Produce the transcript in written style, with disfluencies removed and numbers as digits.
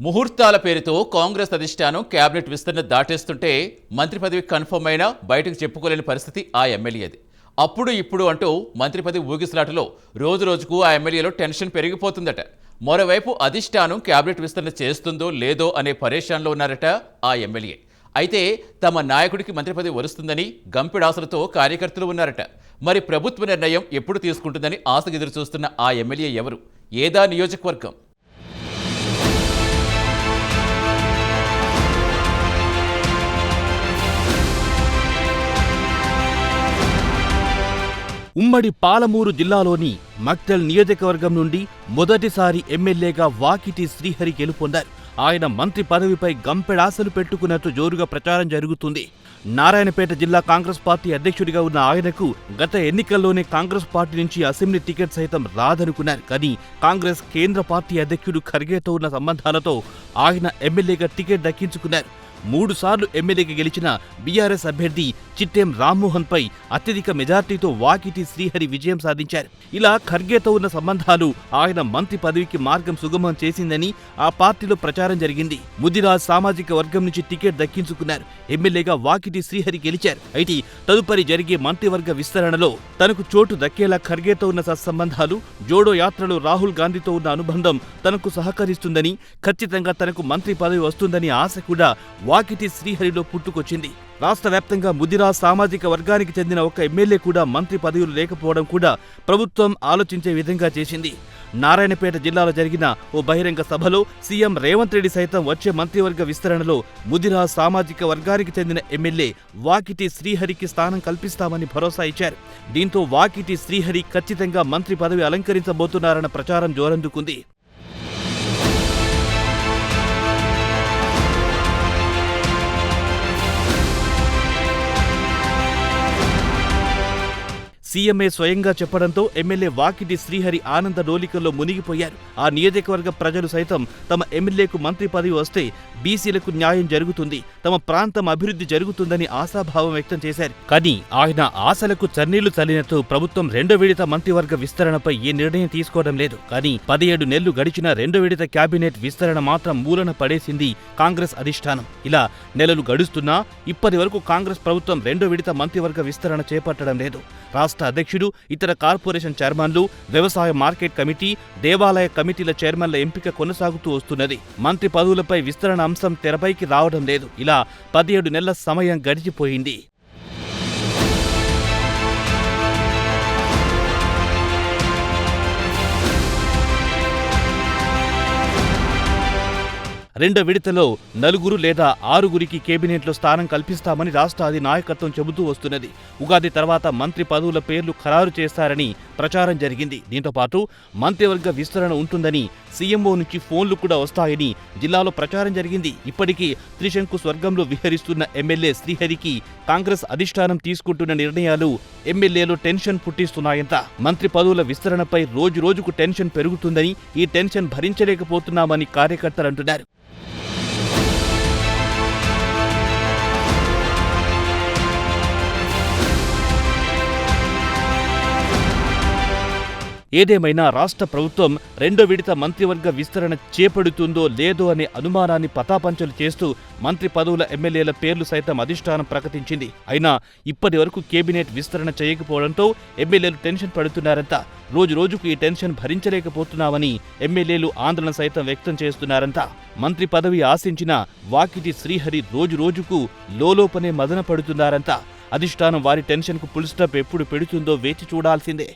ముహూర్తాల పేరుతో కాంగ్రెస్ అధిష్టానం కేబినెట్ విస్తరణ దాటేస్తుంటే మంత్రి పదవి కన్ఫర్మ్ అయినా బయటకు చెప్పుకోలేని పరిస్థితి ఆ ఎమ్మెల్యేది. అప్పుడు ఇప్పుడు అంటూ మంత్రి పదవి ఊగిసలాటలో రోజు రోజుకు ఆ ఎమ్మెల్యేలో టెన్షన్ పెరిగిపోతుందట. మరోవైపు అధిష్టానం కేబినెట్ విస్తరణ చేస్తుందో లేదో అనే పరేషాన్లో ఉన్నారట ఆ ఎమ్మెల్యే. అయితే తమ నాయకుడికి మంత్రి పదవి వరుస్తుందని గంపెడాసలతో కార్యకర్తలు ఉన్నారట. మరి ప్రభుత్వ నిర్ణయం ఎప్పుడు తీసుకుంటుందని ఆశగా ఎదురుచూస్తున్న ఆ ఎమ్మెల్యే ఎవరు? ఏదా నియోజకవర్గం? ఉమ్మడి పాలమూరు జిల్లాలోని మక్తల్ నియోజకవర్గం నుండి మొదటిసారి ఎమ్మెల్యేగా వాకిటి శ్రీహరి గెలుపొందారు. ఆయన మంత్రి పదవిపై గంపెడాసలు పెట్టుకున్నట్టు జోరుగా ప్రచారం జరుగుతుంది. నారాయణపేట జిల్లా కాంగ్రెస్ పార్టీ అధ్యక్షుడిగా ఉన్న ఆయనకు గత ఎన్నికల్లోనే కాంగ్రెస్ పార్టీ నుంచి అసెంబ్లీ టికెట్ సైతం రాదనుకున్నారు. కానీ కాంగ్రెస్ కేంద్ర పార్టీ అధ్యక్షుడు ఖర్గేతో ఉన్న సంబంధాలతో ఆయన ఎమ్మెల్యేగా టికెట్ దక్కించుకున్నారు. 3 సార్లు ఎమ్మెల్యేగా గెలిచిన బీఆర్ఎస్ అభ్యర్థి చిట్టెం రామ్మోహన్ పై అత్యధిక మెజార్టీతో వాకిటి శ్రీహరి విజయం సాధించారు. ఇలా ఖర్గేతో ఉన్న సంబంధాలు ఆయన మంత్రి పదవికి మార్గం సుగమం చేసిందని ఆ పార్టీలో ప్రచారం జరిగింది. ముదిరాజ్ సామాజిక వర్గం నుంచి టికెట్ దక్కించుకున్నారు. ఎమ్మెల్యేగా వాకిటి శ్రీహరి గెలిచారు. అయితే తదుపరి జరిగే మంత్రివర్గ విస్తరణలో తనకు చోటు దక్కేలా ఖర్గేతో ఉన్న సత్సంబంధాలు, జోడో యాత్రలో రాహుల్ గాంధీతో ఉన్న అనుబంధం తనకు సహకరిస్తుందని, ఖచ్చితంగా తనకు మంత్రి పదవి వస్తుందని ఆశ కూడా వాకిటి శ్రీహరిలో పుట్టుకొచ్చింది. రాష్ట్ర వ్యాప్తంగా ముదిరాజ్ సామాజిక వర్గానికి చెందిన ఒక ఎమ్మెల్యే కూడా మంత్రి పదవులు లేకపోవడం కూడా ప్రభుత్వం ఆలోచించే విధంగా చేసింది. నారాయణపేట జిల్లాలో జరిగిన ఓ బహిరంగ సభలో సీఎం రేవంత్ రెడ్డి సైతం వచ్చే మంత్రివర్గ విస్తరణలో ముదిరాజ్ సామాజిక వర్గానికి చెందిన ఎమ్మెల్యే వాకిటి శ్రీహరికి స్థానం కల్పిస్తామని భరోసా ఇచ్చారు. దీంతో వాకిటి శ్రీహరి ఖచ్చితంగా మంత్రి పదవి అలంకరించబోతున్నారన్న ప్రచారం జోరందుకుంది. సీఎంఏ స్వయంగా చెప్పడంతో ఎమ్మెల్యే వాకిటి శ్రీహరి ఆనంద డోలికల్లో మునిగిపోయారు. ఆ నియోజకవర్గ ప్రజలు సైతం తమ ఎమ్మెల్యేకు మంత్రి పదవి వస్తే బీసీలకు న్యాయం జరుగుతుంది, తమ ప్రాంతం అభివృద్ధి జరుగుతుందని ఆశాభావం వ్యక్తం చేశారు. కానీ ఆయన ఆశలకు చన్నీళ్లు చల్లినట్టు ప్రభుత్వం 2వ విడత మంత్రివర్గ విస్తరణపై ఏ నిర్ణయం తీసుకోవడం లేదు. కానీ 17 నెలలు గడిచిన 2వ విడత కేబినెట్ విస్తరణ మాత్రం మూలన పడేసింది కాంగ్రెస్ అధిష్టానం. ఇలా నెలలు గడుస్తున్నా ఇప్పటి వరకు కాంగ్రెస్ ప్రభుత్వం 2వ విడత మంత్రివర్గ విస్తరణ చేపట్టడం లేదు. రాష్ట్ర అధ్యక్షుడు, ఇతర కార్పొరేషన్ చైర్మన్లు, వ్యవసాయ మార్కెట్ కమిటీ, దేవాలయ కమిటీల చైర్మన్ల ఎంపిక కొనసాగుతూ వస్తున్నది. మంత్రి పదవులపై విస్తరణ అంశం తెరపైకి రావడం లేదు. ఇలా 17 నెలల సమయం గడిచిపోయింది. రెండో విడతలో 4 లేదా 6 కేబినెట్లో స్థానం కల్పిస్తామని రాష్ట్ర నాయకత్వం చెబుతూ వస్తున్నది. ఉగాది తర్వాత మంత్రి పదవుల పేర్లు ఖరారు చేస్తారని ప్రచారం జరిగింది. దీంతో పాటు మంత్రివర్గ విస్తరణ ఉంటుందని, సీఎంఓ నుంచి ఫోన్లు కూడా వస్తాయని జిల్లాలో ప్రచారం జరిగింది. ఇప్పటికీ త్రిశంకు స్వర్గంలో విహరిస్తున్న ఎమ్మెల్యే శ్రీహరికి కాంగ్రెస్ అధిష్టానం తీసుకుంటున్న నిర్ణయాలు ఎమ్మెల్యేలో టెన్షన్ పుట్టిస్తున్నాయంట. మంత్రి పదవుల విస్తరణపై రోజు రోజుకు టెన్షన్ పెరుగుతుందని, ఈ టెన్షన్ భరించలేకపోతున్నామని కార్యకర్తలు అంటున్నారు. ఏదేమైనా రాష్ట్ర ప్రభుత్వం 2వ విడత మంత్రివర్గ విస్తరణ చేపడుతుందో లేదో అనే అనుమానాన్ని పతాపంచలు చేస్తూ మంత్రి పదవుల ఎమ్మెల్యేల పేర్లు సైతం అధిష్టానం ప్రకటించింది. అయినా ఇప్పటి వరకు కేబినెట్ విస్తరణ చేయకపోవడంతో ఎమ్మెల్యేలు టెన్షన్ పడుతున్నారంట. రోజు రోజుకు ఈ టెన్షన్ భరించలేకపోతున్నామని ఎమ్మెల్యేలు ఆందోళన సైతం వ్యక్తం చేస్తున్నారంట. మంత్రి పదవి ఆశించిన వాకిటి శ్రీహరి రోజు రోజుకు లోలోపనే మదన పడుతున్నారంట. అధిష్టానం వారి టెన్షన్కు ఫుల్ స్టాప్ ఎప్పుడు పెడుతుందో వేచి చూడాల్సిందే.